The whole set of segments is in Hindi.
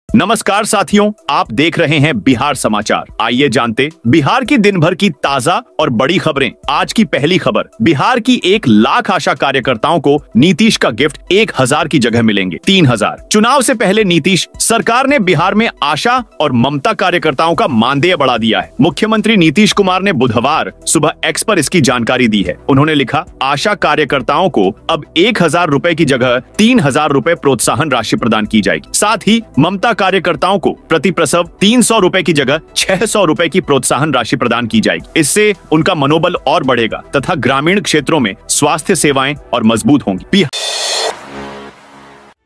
नमस्कार साथियों, आप देख रहे हैं बिहार समाचार। आइए जानते बिहार की दिन भर की ताजा और बड़ी खबरें। आज की पहली खबर, बिहार की 1 लाख आशा कार्यकर्ताओं को नीतीश का गिफ्ट 1000 की जगह मिलेंगे 3000। चुनाव से पहले नीतीश सरकार ने बिहार में आशा और ममता कार्यकर्ताओं का मानदेय बढ़ा दिया है। मुख्यमंत्री नीतीश कुमार ने बुधवार सुबह एक्स पर इसकी जानकारी दी है। उन्होंने लिखा, आशा कार्यकर्ताओं को अब 1000 रुपए की जगह 3000 रुपए प्रोत्साहन राशि प्रदान की जाएगी। साथ ही ममता कार्यकर्ताओं को प्रति प्रसव 300 रुपए की जगह 600 रुपए की प्रोत्साहन राशि प्रदान की जाएगी। इससे उनका मनोबल और बढ़ेगा तथा ग्रामीण क्षेत्रों में स्वास्थ्य सेवाएं और मजबूत होंगी।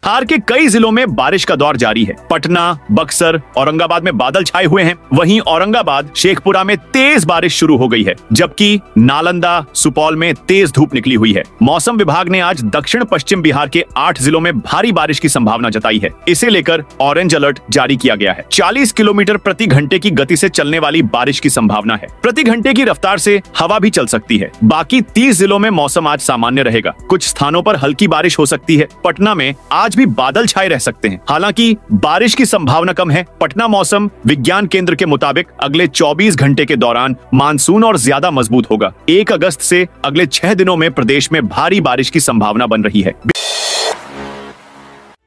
बिहार के कई जिलों में बारिश का दौर जारी है। पटना, बक्सर, औरंगाबाद में बादल छाए हुए हैं। वहीं औरंगाबाद, शेखपुरा में तेज बारिश शुरू हो गई है, जबकि नालंदा, सुपौल में तेज धूप निकली हुई है। मौसम विभाग ने आज दक्षिण पश्चिम बिहार के 8 जिलों में भारी बारिश की संभावना जताई है। इसे लेकर ऑरेंज अलर्ट जारी किया गया है। 40 किलोमीटर प्रति घंटे की गति से चलने वाली बारिश की संभावना है। प्रति घंटे की रफ्तार से हवा भी चल सकती है। बाकी 30 जिलों में मौसम आज सामान्य रहेगा। कुछ स्थानों पर हल्की बारिश हो सकती है। पटना में आज भी बादल छाए रह सकते हैं, हालांकि बारिश की संभावना कम है। पटना मौसम विज्ञान केंद्र के मुताबिक अगले 24 घंटे के दौरान मानसून और ज्यादा मजबूत होगा। 1 अगस्त से अगले 6 दिनों में प्रदेश में भारी बारिश की संभावना बन रही है।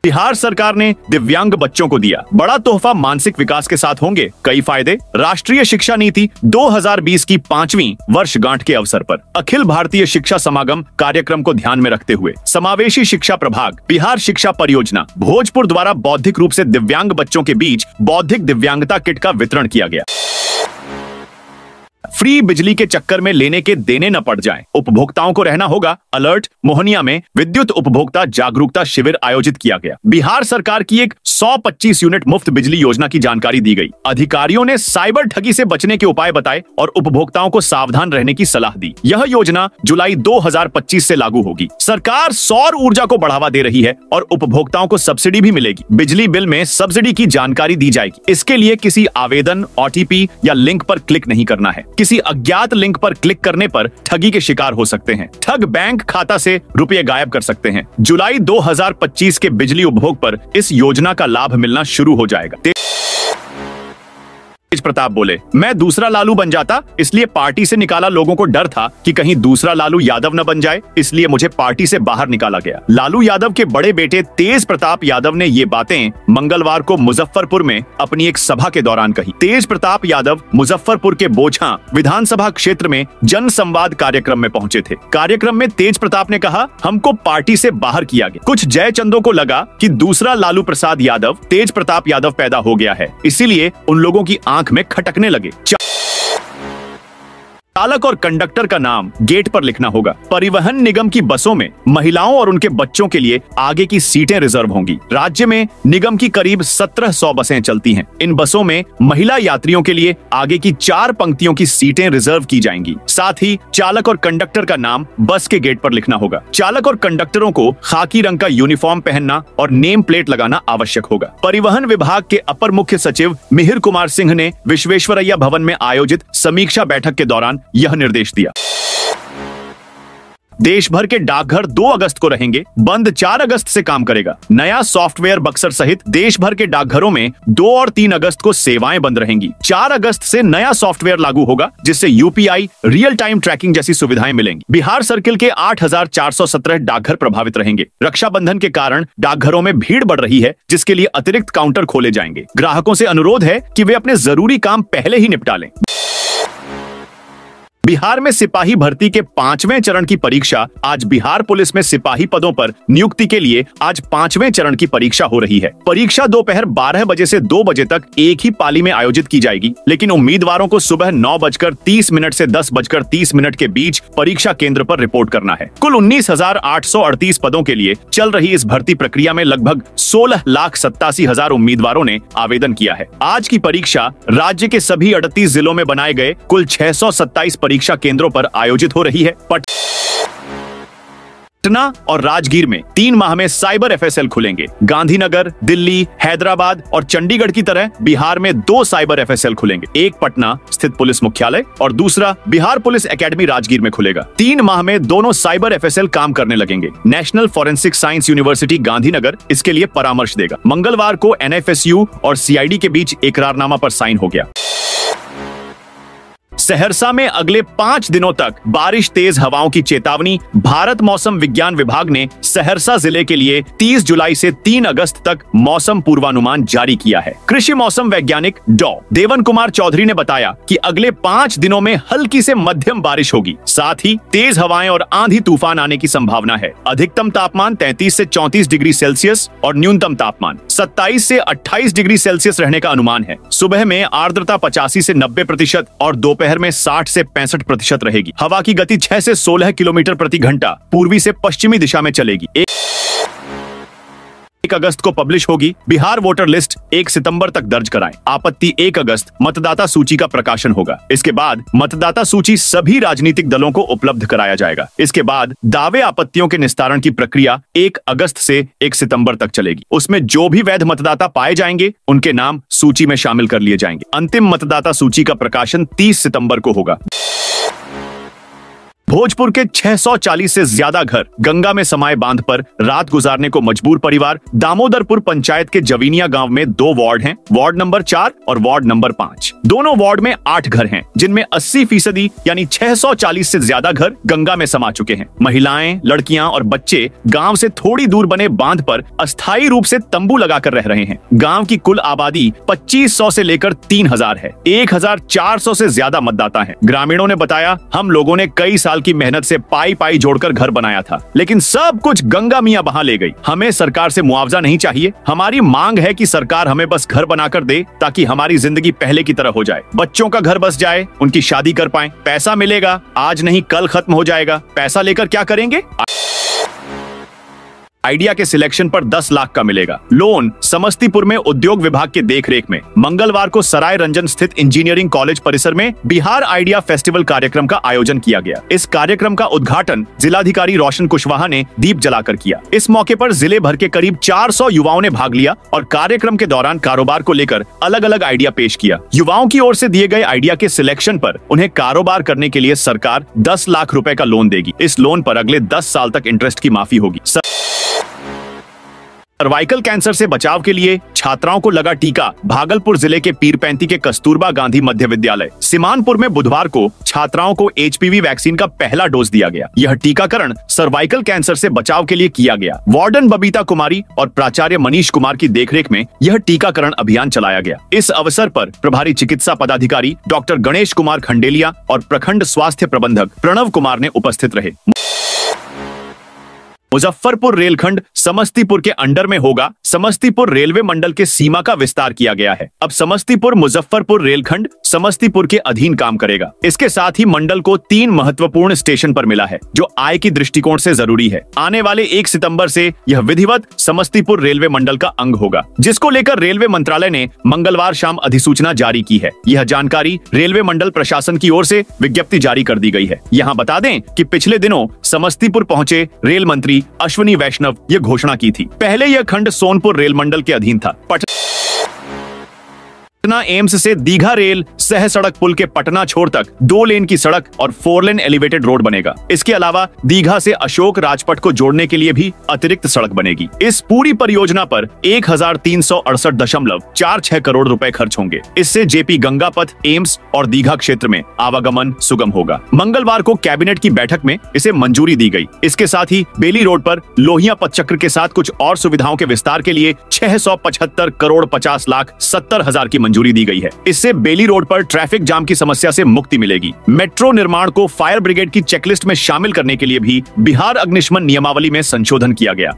बिहार सरकार ने दिव्यांग बच्चों को दिया बड़ा तोहफा। मानसिक विकास के साथ होंगे कई फायदे। राष्ट्रीय शिक्षा नीति 2020 की 5वीं वर्षगांठ के अवसर पर अखिल भारतीय शिक्षा समागम कार्यक्रम को ध्यान में रखते हुए समावेशी शिक्षा प्रभाग, बिहार शिक्षा परियोजना भोजपुर द्वारा बौद्धिक रूप से दिव्यांग बच्चों के बीच बौद्धिक दिव्यांगता किट का वितरण किया गया। फ्री बिजली के चक्कर में लेने के देने न पड़ जाएं, उपभोक्ताओं को रहना होगा अलर्ट। मोहनिया में विद्युत उपभोक्ता जागरूकता शिविर आयोजित किया गया। बिहार सरकार की एक 125 यूनिट मुफ्त बिजली योजना की जानकारी दी गई। अधिकारियों ने साइबर ठगी से बचने के उपाय बताए और उपभोक्ताओं को सावधान रहने की सलाह दी। यह योजना जुलाई 2025 से लागू होगी। सरकार सौर ऊर्जा को बढ़ावा दे रही है और उपभोक्ताओं को सब्सिडी भी मिलेगी। बिजली बिल में सब्सिडी की जानकारी दी जाएगी। इसके लिए किसी आवेदन, OTP या लिंक पर क्लिक नहीं करना है। किसी अज्ञात लिंक पर क्लिक करने पर ठगी के शिकार हो सकते हैं। ठग बैंक खाता से रुपए गायब कर सकते हैं। जुलाई 2025 के बिजली उपभोग पर इस योजना का लाभ मिलना शुरू हो जाएगा। तेज प्रताप बोले, मैं दूसरा लालू बन जाता, इसलिए पार्टी से निकाला। लोगों को डर था कि कहीं दूसरा लालू यादव न बन जाए, इसलिए मुझे पार्टी से बाहर निकाला गया। लालू यादव के बड़े बेटे तेज प्रताप यादव ने ये बातें मंगलवार को मुजफ्फरपुर में अपनी एक सभा के दौरान कही। तेज प्रताप यादव मुजफ्फरपुर के बोझा विधानसभा क्षेत्र में जन संवाद कार्यक्रम में पहुंचे थे। कार्यक्रम में तेज प्रताप ने कहा, हमको पार्टी से बाहर किया गया। कुछ जयचंदों को लगा कि दूसरा लालू प्रसाद यादव तेज प्रताप यादव पैदा हो गया है, इसीलिए उन लोगों की आंख में खटकने लगे। चालक और कंडक्टर का नाम गेट पर लिखना होगा। परिवहन निगम की बसों में महिलाओं और उनके बच्चों के लिए आगे की सीटें रिजर्व होंगी। राज्य में निगम की करीब 1700 बसें चलती हैं। इन बसों में महिला यात्रियों के लिए आगे की 4 पंक्तियों की सीटें रिजर्व की जाएंगी। साथ ही चालक और कंडक्टर का नाम बस के गेट पर लिखना होगा। चालक और कंडक्टरों को खाकी रंग का यूनिफॉर्म पहनना और नेम प्लेट लगाना आवश्यक होगा। परिवहन विभाग के अपर मुख्य सचिव मिहिर कुमार सिंह ने विश्वेश्वरैया भवन में आयोजित समीक्षा बैठक के दौरान यह निर्देश दिया। देश भर के डाकघर 2 अगस्त को रहेंगे बंद, 4 अगस्त से काम करेगा। नया सॉफ्टवेयर बक्सर सहित देश भर के डाकघरों में 2 और 3 अगस्त को सेवाएं बंद रहेंगी। 4 अगस्त से नया सॉफ्टवेयर लागू होगा, जिससे UPI रियल टाइम ट्रैकिंग जैसी सुविधाएं मिलेंगी। बिहार सर्किल के 8417 डाकघर प्रभावित रहेंगे। रक्षाबंधन के कारण डाकघरों में भीड़ बढ़ रही है, जिसके लिए अतिरिक्त काउंटर खोले जाएंगे। ग्राहकों से अनुरोध है कि वे अपने जरूरी काम पहले ही निपटा लें। बिहार में सिपाही भर्ती के 5वें चरण की परीक्षा आज बिहार पुलिस में सिपाही पदों पर नियुक्ति के लिए आज 5वें चरण की परीक्षा हो रही है। परीक्षा दोपहर 12 बजे से 2 बजे तक एक ही पाली में आयोजित की जाएगी, लेकिन उम्मीदवारों को सुबह 9:30 से 10:30 के बीच परीक्षा केंद्र पर रिपोर्ट करना है। कुल 19,838 पदों के लिए चल रही इस भर्ती प्रक्रिया में लगभग 16,87,000 उम्मीदवारों ने आवेदन किया है। आज की परीक्षा राज्य के सभी 38 जिलों में बनाए गए कुल 627 परीक्षा केंद्रों पर आयोजित हो रही है। पटना और राजगीर में 3 माह में साइबर एफएसएल खुलेंगे। गांधीनगर, दिल्ली, हैदराबाद और चंडीगढ़ की तरह बिहार में 2 साइबर एफएसएल खुलेंगे। एक पटना स्थित पुलिस मुख्यालय और दूसरा बिहार पुलिस एकेडमी राजगीर में खुलेगा। 3 माह में दोनों साइबर एफएसएल काम करने लगेंगे। National forensic science university Gandhinagar इसके लिए परामर्श देगा। मंगलवार को एनएफएसयू और सीआईडी के बीच इकरारनामा पर साइन हो गया। सहरसा में अगले 5 दिनों तक बारिश, तेज हवाओं की चेतावनी। भारत मौसम विज्ञान विभाग ने सहरसा जिले के लिए 30 जुलाई से 3 अगस्त तक मौसम पूर्वानुमान जारी किया है। कृषि मौसम वैज्ञानिक डॉ देवन कुमार चौधरी ने बताया कि अगले 5 दिनों में हल्की से मध्यम बारिश होगी, साथ ही तेज हवाएं और आंधी तूफान आने की संभावना है। अधिकतम तापमान 33 से 34 डिग्री सेल्सियस और न्यूनतम तापमान 27 से 28 डिग्री सेल्सियस रहने का अनुमान है। सुबह में आर्द्रता 85 से 90% और दोपहर में 60 से 65% रहेगी। हवा की गति 6 से 16 किलोमीटर प्रति घंटा पूर्वी से पश्चिमी दिशा में चलेगी। 1 अगस्त को पब्लिश होगी बिहार वोटर लिस्ट। 1 सितंबर तक दर्ज कराएं। आपत्ति 1 अगस्त मतदाता सूची का प्रकाशन होगा। इसके बाद मतदाता सूची सभी राजनीतिक दलों को उपलब्ध कराया जाएगा। इसके बाद दावे आपत्तियों के निस्तारण की प्रक्रिया 1 अगस्त से 1 सितंबर तक चलेगी। उसमें जो भी वैध मतदाता पाए जाएंगे उनके नाम सूची में शामिल कर लिए जाएंगे। अंतिम मतदाता सूची का प्रकाशन 30 सितंबर को होगा। भोजपुर के 640 से ज्यादा घर गंगा में समाये बांध पर रात गुजारने को मजबूर परिवार। दामोदरपुर पंचायत के जवीनिया गांव में 2 वार्ड हैं, वार्ड नंबर 4 और वार्ड नंबर 5। दोनों वार्ड में 8 घर हैं, जिनमें 80% यानी 640 से ज्यादा घर गंगा में समा चुके हैं। महिलाएं, लड़कियां और बच्चे गांव से थोड़ी दूर बने बांध पर अस्थायी रूप से तंबू लगाकर रह रहे हैं। गांव की कुल आबादी 2500 से लेकर 3000 है। 1400 से ज्यादा मतदाता हैं। ग्रामीणों ने बताया, हम लोगों ने कई साल की मेहनत से पाई जोड़कर घर बनाया था, लेकिन सब कुछ गंगा मियां बहा ले गई। हमें सरकार से मुआवजा नहीं चाहिए। हमारी मांग है कि सरकार हमें बस घर बनाकर दे ताकि हमारी जिंदगी पहले की तरह हो जाए। बच्चों का घर बस जाए, उनकी शादी कर पाएं। पैसा मिलेगा, आज नहीं कल खत्म हो जाएगा। पैसा लेकर क्या करेंगे? आइडिया के सिलेक्शन पर 10 लाख का मिलेगा लोन। समस्तीपुर में उद्योग विभाग के देखरेख में मंगलवार को सराय रंजन स्थित इंजीनियरिंग कॉलेज परिसर में बिहार आइडिया फेस्टिवल कार्यक्रम का आयोजन किया गया। इस कार्यक्रम का उद्घाटन जिलाधिकारी रोशन कुशवाहा ने दीप जलाकर किया। इस मौके पर जिले भर के करीब 400 युवाओं ने भाग लिया और कार्यक्रम के दौरान कारोबार को लेकर अलग अलग आइडिया पेश किया। युवाओं की ओर से दिए गए आइडिया के सिलेक्शन पर उन्हें कारोबार करने के लिए सरकार 10 लाख रुपए का लोन देगी। इस लोन पर अगले 10 साल तक इंटरेस्ट की माफी होगी। सर्वाइकल कैंसर से बचाव के लिए छात्राओं को लगा टीका। भागलपुर जिले के पीरपैंती के कस्तूरबा गांधी मध्य विद्यालय सीमानपुर में बुधवार को छात्राओं को एचपीवी वैक्सीन का पहला डोज दिया गया। यह टीकाकरण सर्वाइकल कैंसर से बचाव के लिए किया गया। वार्डन बबीता कुमारी और प्राचार्य मनीष कुमार की देखरेख में यह टीकाकरण अभियान चलाया गया। इस अवसर पर प्रभारी चिकित्सा पदाधिकारी डॉक्टर गणेश कुमार खंडेलिया और प्रखंड स्वास्थ्य प्रबंधक प्रणव कुमार ने उपस्थित रहे। मुजफ्फरपुर रेलखंड समस्तीपुर के अंडर में होगा। समस्तीपुर रेलवे मंडल के सीमा का विस्तार किया गया है। अब समस्तीपुर मुजफ्फरपुर रेलखंड समस्तीपुर के अधीन काम करेगा। इसके साथ ही मंडल को 3 महत्वपूर्ण स्टेशन पर मिला है, जो आय की दृष्टिकोण से जरूरी है। आने वाले 1 सितंबर से यह विधिवत समस्तीपुर रेलवे मंडल का अंग होगा, जिसको लेकर रेलवे मंत्रालय ने मंगलवार शाम अधिसूचना जारी की है। यह जानकारी रेलवे मंडल प्रशासन की ओर से विज्ञप्ति जारी कर दी गई है। यहाँ बता दें कि पिछले दिनों समस्तीपुर पहुंचे रेल मंत्री अश्विनी वैष्णव ये घोषणा की थी। पहले यह खंड सोनपुर रेल मंडल के अधीन था। पटना एम्स से दीघा रेल सह सड़क पुल के पटना छोर तक 2 लेन की सड़क और 4 लेन एलिवेटेड रोड बनेगा। इसके अलावा दीघा से अशोक राजपथ को जोड़ने के लिए भी अतिरिक्त सड़क बनेगी। इस पूरी परियोजना पर 1368.46 करोड़ रुपए खर्च होंगे। इससे जेपी गंगापथ, एम्स और दीघा क्षेत्र में आवागमन सुगम होगा। मंगलवार को कैबिनेट की बैठक में इसे मंजूरी दी गई। इसके साथ ही बेली रोड पर लोहिया पथचक्र के साथ कुछ और सुविधाओं के विस्तार के लिए 675.50,70,000 की मंजूरी दी गई है। इससे बेली रोड पर ट्रैफिक जाम की समस्या से मुक्ति मिलेगी। मेट्रो निर्माण को फायर ब्रिगेड की चेकलिस्ट में शामिल करने के लिए भी बिहार अग्निशमन नियमावली में संशोधन किया गया।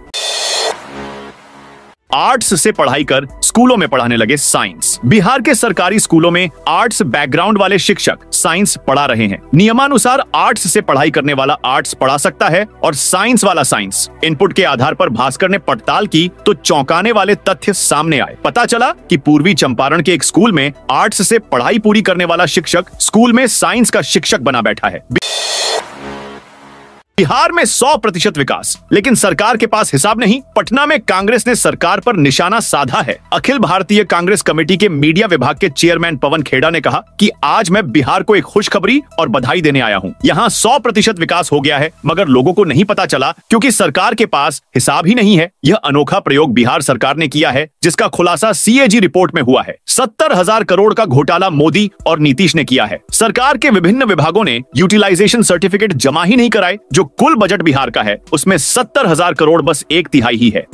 आर्ट्स से पढ़ाई कर स्कूलों में पढ़ाने लगे साइंस। बिहार के सरकारी स्कूलों में आर्ट्स बैकग्राउंड वाले शिक्षक साइंस पढ़ा रहे हैं। नियमानुसार आर्ट्स से पढ़ाई करने वाला आर्ट्स पढ़ा सकता है और साइंस वाला साइंस। इनपुट के आधार पर भास्कर ने पड़ताल की तो चौंकाने वाले तथ्य सामने आए। पता चला कि पूर्वी चंपारण के एक स्कूल में आर्ट्स से पढ़ाई पूरी करने वाला शिक्षक स्कूल में साइंस का शिक्षक बना बैठा है। बिहार में 100% विकास, लेकिन सरकार के पास हिसाब नहीं। पटना में कांग्रेस ने सरकार पर निशाना साधा है। अखिल भारतीय कांग्रेस कमेटी के मीडिया विभाग के चेयरमैन पवन खेड़ा ने कहा कि आज मैं बिहार को एक खुशखबरी और बधाई देने आया हूं। यहां 100% विकास हो गया है, मगर लोगों को नहीं पता चला क्योंकि सरकार के पास हिसाब ही नहीं है। यह अनोखा प्रयोग बिहार सरकार ने किया है, जिसका खुलासा CAG रिपोर्ट में हुआ है। 70,000 करोड़ का घोटाला मोदी और नीतीश ने किया है। सरकार के विभिन्न विभागों ने यूटिलाइजेशन सर्टिफिकेट जमा ही नहीं कराए। जो कुल बजट बिहार का है, उसमें 70,000 करोड़ बस 1/3 ही है।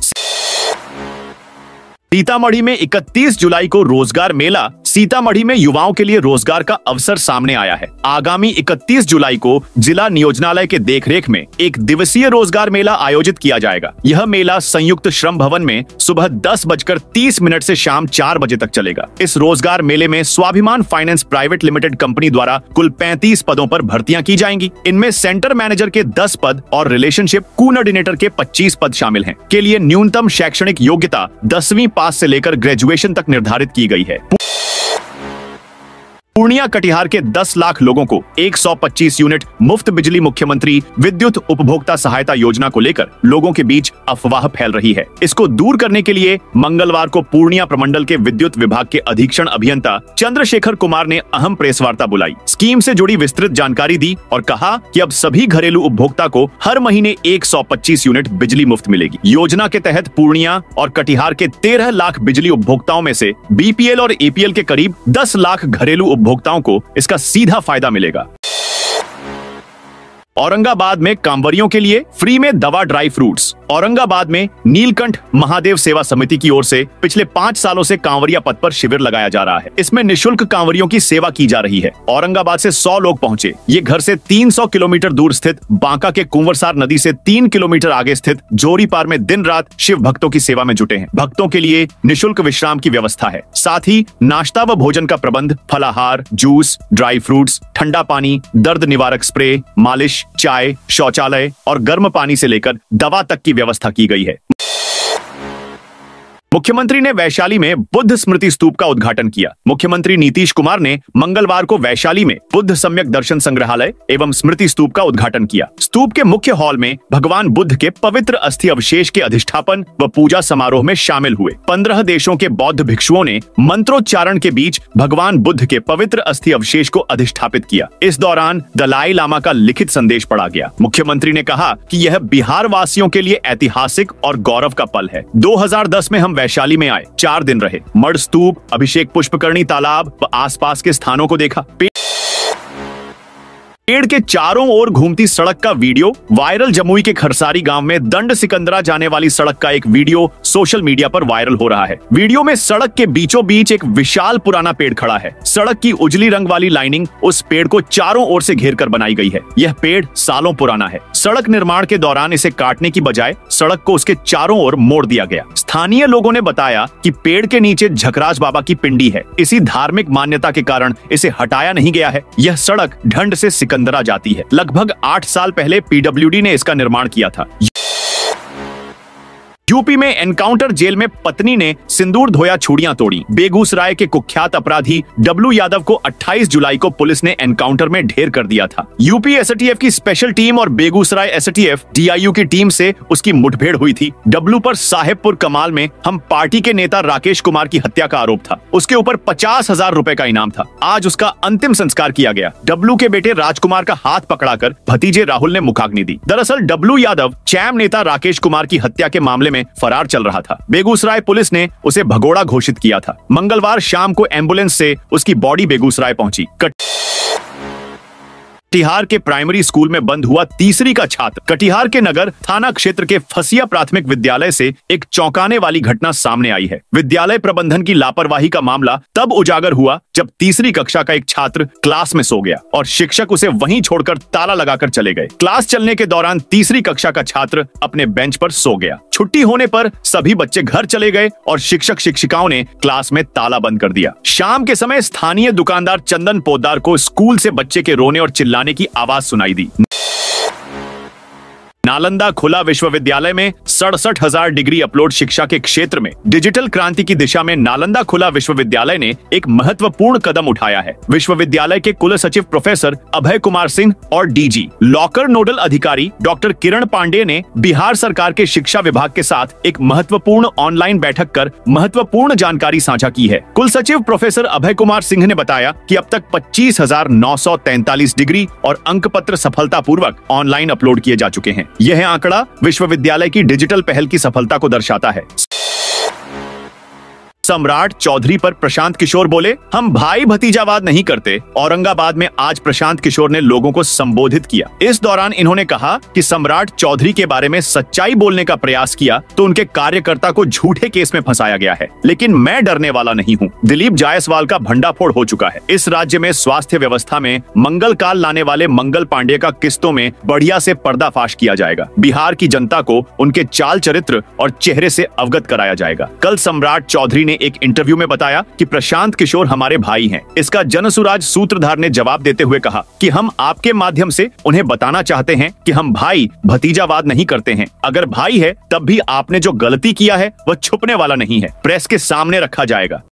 सीतामढ़ी में 31 जुलाई को रोजगार मेला। सीतामढ़ी में युवाओं के लिए रोजगार का अवसर सामने आया है। आगामी 31 जुलाई को जिला नियोजनालय के देखरेख में एक दिवसीय रोजगार मेला आयोजित किया जाएगा। यह मेला संयुक्त श्रम भवन में सुबह 10:30 से शाम 4 बजे तक चलेगा। इस रोजगार मेले में स्वाभिमान फाइनेंस प्राइवेट लिमिटेड कंपनी द्वारा कुल 35 पदों पर भर्तियां की जाएंगी। इनमें सेंटर मैनेजर के 10 पद और रिलेशनशिप कोऑर्डिनेटर के 25 पद शामिल हैं। के लिए न्यूनतम शैक्षणिक योग्यता 10वीं पास से लेकर ग्रेजुएशन तक निर्धारित की गई है। पूर्णिया कटिहार के 10 लाख लोगों को 125 यूनिट मुफ्त बिजली। मुख्यमंत्री विद्युत उपभोक्ता सहायता योजना को लेकर लोगों के बीच अफवाह फैल रही है। इसको दूर करने के लिए मंगलवार को पूर्णिया प्रमंडल के विद्युत विभाग के अधीक्षण अभियंता चंद्रशेखर कुमार ने अहम प्रेस वार्ता बुलाई। स्कीम से जुड़ी विस्तृत जानकारी दी और कहा कि अब सभी घरेलू उपभोक्ता को हर महीने 125 यूनिट बिजली मुफ्त मिलेगी। योजना के तहत पूर्णिया और कटिहार के 13 लाख बिजली उपभोक्ताओं में से BPL और APL के करीब 10 लाख घरेलू उपभोक्ताओं को इसका सीधा फायदा मिलेगा। औरंगाबाद में कांवरियों के लिए फ्री में दवा ड्राई फ्रूट्स। औरंगाबाद में नीलकंठ महादेव सेवा समिति की ओर से पिछले 5 सालों से कांवरिया पथ पर शिविर लगाया जा रहा है। इसमें निःशुल्क कांवरियों की सेवा की जा रही है। औरंगाबाद से 100 लोग पहुंचे। ये घर से 300 किलोमीटर दूर स्थित बांका के कुंवरसार नदी से 3 किलोमीटर आगे स्थित जोरीपार में दिन रात शिव भक्तों की सेवा में जुटे हैं। भक्तों के लिए निःशुल्क विश्राम की व्यवस्था है। साथ ही नाश्ता व भोजन का प्रबंध, फलाहार, जूस, ड्राई फ्रूट्स, ठंडा पानी, दर्द निवारक स्प्रे, मालिश, चाय, शौचालय और गर्म पानी से लेकर दवा तक की व्यवस्था की गई है। मुख्यमंत्री ने वैशाली में बुद्ध स्मृति स्तूप का उद्घाटन किया। मुख्यमंत्री नीतीश कुमार ने मंगलवार को वैशाली में बुद्ध सम्यक दर्शन संग्रहालय एवं स्मृति स्तूप का उद्घाटन किया। स्तूप के मुख्य हॉल में भगवान बुद्ध के पवित्र अस्थि अवशेष के अधिष्ठापन व पूजा समारोह में शामिल हुए। 15 देशों के बौद्ध भिक्षुओं ने मंत्रोच्चारण के बीच भगवान बुद्ध के पवित्र अस्थि अवशेष को अधिष्ठापित किया। इस दौरान दलाई लामा का लिखित संदेश पढ़ा गया। मुख्यमंत्री ने कहा कि यह बिहार वासियों के लिए ऐतिहासिक और गौरव का पल है। 2010 में हम वैशाली में आए, 4 दिन रहे। मढ़ स्तूप, अभिषेक पुष्पकर्णी तालाब व आसपास के स्थानों को देखा। पेड़ के चारों ओर घूमती सड़क का वीडियो वायरल। जमुई के खरसारी गांव में दंड सिकंदरा जाने वाली सड़क का एक वीडियो सोशल मीडिया पर वायरल हो रहा है। वीडियो में सड़क के बीचों बीच एक विशाल पुराना पेड़ खड़ा है। सड़क की उजली रंग वाली लाइनिंग उस पेड़ को चारों ओर से घेर कर बनाई गई है। यह पेड़ सालों पुराना है। सड़क निर्माण के दौरान इसे काटने की बजाय सड़क को उसके चारों ओर मोड़ दिया गया। स्थानीय लोगों ने बताया कि पेड़ के नीचे झकराज बाबा की पिंडी है। इसी धार्मिक मान्यता के कारण इसे हटाया नहीं गया है। यह सड़क ढंड से सिकंदरा जाती है। लगभग 8 साल पहले PWD ने इसका निर्माण किया था। यूपी में एनकाउंटर जेल में पत्नी ने सिंदूर धोया, चूड़ियां तोड़ी। बेगूसराय के कुख्यात अपराधी डब्लू यादव को 28 जुलाई को पुलिस ने एनकाउंटर में ढेर कर दिया था। यूपी STF की स्पेशल टीम और बेगूसराय STF DIU की टीम से उसकी मुठभेड़ हुई थी। डब्लू पर साहेबपुर कमाल में हम पार्टी के नेता राकेश कुमार की हत्या का आरोप था। उसके ऊपर 50,000 रुपए का इनाम था। आज उसका अंतिम संस्कार किया गया। डब्लू के बेटे राजकुमार का हाथ पकड़ाकर भतीजे राहुल ने मुखाग्नि दी। दरअसल डब्लू यादव चैम नेता राकेश कुमार की हत्या के मामले में फरार चल रहा था। बेगूसराय पुलिस ने उसे भगोड़ा घोषित किया था। मंगलवार शाम को एम्बुलेंस से उसकी बॉडी बेगूसराय पहुंची। कटिहार के प्राइमरी स्कूल में बंद हुआ तीसरी का छात्र। कटिहार के नगर थाना क्षेत्र के फसिया प्राथमिक विद्यालय से एक चौंकाने वाली घटना सामने आई है। विद्यालय प्रबंधन की लापरवाही का मामला तब उजागर हुआ जब तीसरी कक्षा का एक छात्र क्लास में सो गया और शिक्षक उसे वहीं छोड़कर ताला लगाकर चले गए। क्लास चलने के दौरान तीसरी कक्षा का छात्र अपने बेंच पर सो गया। छुट्टी होने पर सभी बच्चे घर चले गए और शिक्षक शिक्षिकाओं ने क्लास में ताला बंद कर दिया। शाम के समय स्थानीय दुकानदार चंदन पोद्दार को स्कूल से बच्चे के रोने और चिल्लाने की आवाज सुनाई दी। नालंदा खुला विश्वविद्यालय में 67,000 डिग्री अपलोड शिक्षा के क्षेत्र में डिजिटल क्रांति की दिशा में नालंदा खुला विश्वविद्यालय ने एक महत्वपूर्ण कदम उठाया है। विश्वविद्यालय के कुल सचिव प्रोफेसर अभय कुमार सिंह और डीजी लॉकर नोडल अधिकारी डॉक्टर किरण पांडेय ने बिहार सरकार के शिक्षा विभाग के साथ एक महत्वपूर्ण ऑनलाइन बैठक कर महत्वपूर्ण जानकारी साझा की है। कुल सचिव प्रोफेसर अभय कुमार सिंह ने बताया कि अब तक 25,943 डिग्री और अंक पत्र सफलतापूर्वक ऑनलाइन अपलोड किए जा चुके हैं। यह आंकड़ा विश्वविद्यालय की डिजिटल पहल की सफलता को दर्शाता है। सम्राट चौधरी पर प्रशांत किशोर बोले, हम भाई भतीजावाद नहीं करते। औरंगाबाद में आज प्रशांत किशोर ने लोगों को संबोधित किया। इस दौरान इन्होंने कहा कि सम्राट चौधरी के बारे में सच्चाई बोलने का प्रयास किया तो उनके कार्यकर्ता को झूठे केस में फंसाया गया है, लेकिन मैं डरने वाला नहीं हूँ। दिलीप जायसवाल का भंडाफोड़ हो चुका है। इस राज्य में स्वास्थ्य व्यवस्था में मंगल काल लाने वाले मंगल पांडे का किस्तों में बढ़िया से पर्दाफाश किया जाएगा। बिहार की जनता को उनके चाल चरित्र और चेहरे से अवगत कराया जाएगा। कल सम्राट चौधरी ने एक इंटरव्यू में बताया कि प्रशांत किशोर हमारे भाई हैं। इसका जनसुराज सूत्रधार ने जवाब देते हुए कहा कि हम आपके माध्यम से उन्हें बताना चाहते हैं कि हम भाई भतीजावाद नहीं करते हैं। अगर भाई है तब भी आपने जो गलती किया है वह छुपने वाला नहीं है, प्रेस के सामने रखा जाएगा।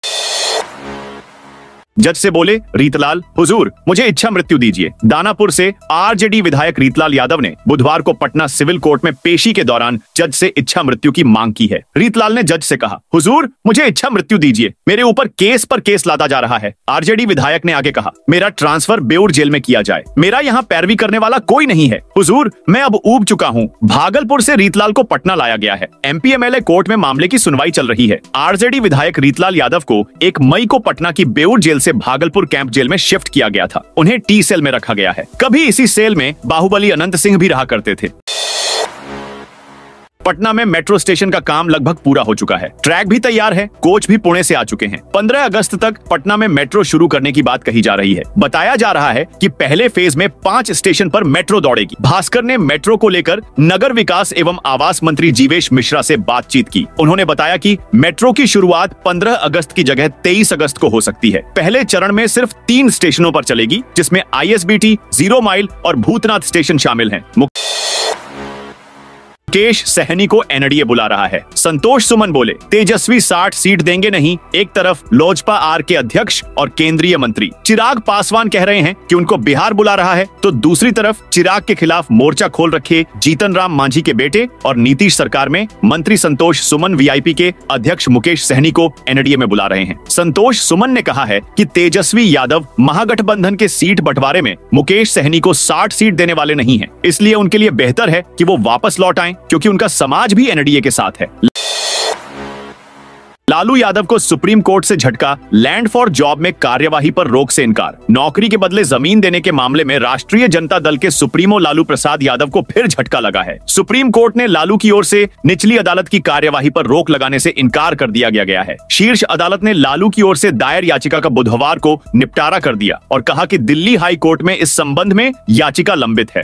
जज से बोले रीतलाल, हुजूर मुझे इच्छा मृत्यु दीजिए। दानापुर से आरजेडी विधायक रीतलाल यादव ने बुधवार को पटना सिविल कोर्ट में पेशी के दौरान जज से इच्छा मृत्यु की मांग की है। रीतलाल ने जज से कहा, हुजूर मुझे इच्छा मृत्यु दीजिए, मेरे ऊपर केस पर केस लादा जा रहा है। आरजेडी विधायक ने आगे कहा, मेरा ट्रांसफर बेउर जेल में किया जाए, मेरा यहाँ पैरवी करने वाला कोई नहीं है। हुजूर मैं अब ऊब चुका हूँ। भागलपुर से रीतलाल को पटना लाया गया है। एमपी एमएलए कोर्ट में मामले की सुनवाई चल रही है। आरजेडी विधायक रीतलाल यादव को 1 मई को पटना की बेउर जेल से भागलपुर कैंप जेल में शिफ्ट किया गया था। उन्हें टी सेल में रखा गया है। कभी इसी सेल में बाहुबली अनंत सिंह भी रहा करते थे। पटना में मेट्रो स्टेशन का काम लगभग पूरा हो चुका है। ट्रैक भी तैयार है, कोच भी पुणे से आ चुके हैं। 15 अगस्त तक पटना में मेट्रो शुरू करने की बात कही जा रही है। बताया जा रहा है कि पहले फेज में 5 स्टेशन पर मेट्रो दौड़ेगी। भास्कर ने मेट्रो को लेकर नगर विकास एवं आवास मंत्री जीवेश मिश्रा से बातचीत की। उन्होंने बताया कि मेट्रो की शुरुआत 15 अगस्त की जगह 23 अगस्त को हो सकती है। पहले चरण में सिर्फ 3 स्टेशनों पर चलेगी, जिसमें ISBT, 0 माइल और भूतनाथ स्टेशन शामिल हैं। मुकेश सहनी को एनडीए बुला रहा है। संतोष सुमन बोले, तेजस्वी 60 सीट देंगे नहीं। एक तरफ लोजपा आर के अध्यक्ष और केंद्रीय मंत्री चिराग पासवान कह रहे हैं कि उनको बिहार बुला रहा है, तो दूसरी तरफ चिराग के खिलाफ मोर्चा खोल रखे जीतन राम मांझी के बेटे और नीतीश सरकार में मंत्री संतोष सुमन वीआईपी के अध्यक्ष मुकेश सहनी को एनडीए में बुला रहे हैं। संतोष सुमन ने कहा है कि तेजस्वी यादव महागठबंधन के सीट बंटवारे में मुकेश सहनी को 60 सीट देने वाले नहीं है, इसलिए उनके लिए बेहतर है कि वो वापस लौट आएं, क्योंकि उनका समाज भी एनडीए के साथ है। लालू यादव को सुप्रीम कोर्ट से झटका। लैंड फॉर जॉब में कार्यवाही पर रोक से इनकार। नौकरी के बदले जमीन देने के मामले में राष्ट्रीय जनता दल के सुप्रीमो लालू प्रसाद यादव को फिर झटका लगा है। सुप्रीम कोर्ट ने लालू की ओर से निचली अदालत की कार्यवाही पर रोक लगाने से इनकार कर दिया गया है। शीर्ष अदालत ने लालू की ओर से दायर याचिका का बुधवार को निपटारा कर दिया और कहा कि दिल्ली हाई कोर्ट में इस संबंध में याचिका लंबित है।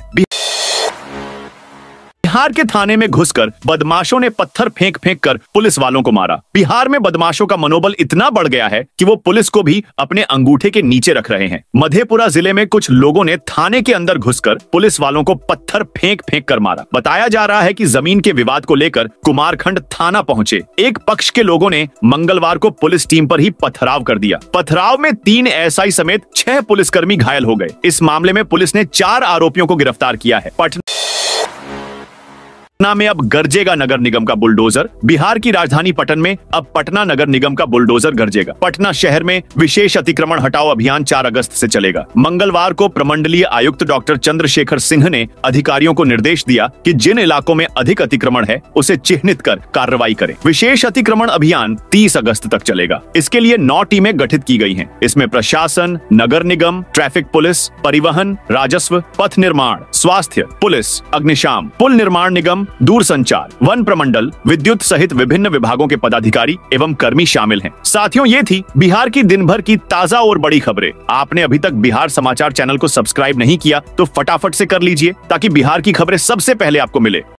बिहार के थाने में घुसकर बदमाशों ने पत्थर फेंक कर पुलिस वालों को मारा। बिहार में बदमाशों का मनोबल इतना बढ़ गया है कि वो पुलिस को भी अपने अंगूठे के नीचे रख रहे हैं। मधेपुरा जिले में कुछ लोगों ने थाने के अंदर घुसकर पुलिस वालों को पत्थर फेंक कर मारा। बताया जा रहा है कि जमीन के विवाद को लेकर कुमारखंड थाना पहुंचे एक पक्ष के लोगों ने मंगलवार को पुलिस टीम पर ही पथराव कर दिया। पथराव में 3 एसआई समेत 6 पुलिसकर्मी घायल हो गए। इस मामले में पुलिस ने 4 आरोपियों को गिरफ्तार किया है। पटना में अब गरजेगा नगर निगम का बुलडोजर। बिहार की राजधानी पटना में अब पटना नगर निगम का बुलडोजर गरजेगा। पटना शहर में विशेष अतिक्रमण हटाओ अभियान 4 अगस्त से चलेगा। मंगलवार को प्रमंडलीय आयुक्त डॉक्टर चंद्रशेखर सिंह ने अधिकारियों को निर्देश दिया कि जिन इलाकों में अधिक अतिक्रमण है उसे चिन्हित कर कार्रवाई करें। विशेष अतिक्रमण अभियान 30 अगस्त तक चलेगा। इसके लिए 9 टीमें गठित की गई हैं। इसमें प्रशासन, नगर निगम, ट्रैफिक पुलिस, परिवहन, राजस्व, पथ निर्माण, स्वास्थ्य, पुलिस, अग्निशाम, पुल निर्माण निगम, दूरसंचार, वन प्रमंडल, विद्युत सहित विभिन्न विभागों के पदाधिकारी एवं कर्मी शामिल हैं। साथियों, ये थी बिहार की दिन भर की ताजा और बड़ी खबरें। आपने अभी तक बिहार समाचार चैनल को सब्सक्राइब नहीं किया तो फटाफट से कर लीजिए, ताकि बिहार की खबरें सबसे पहले आपको मिले।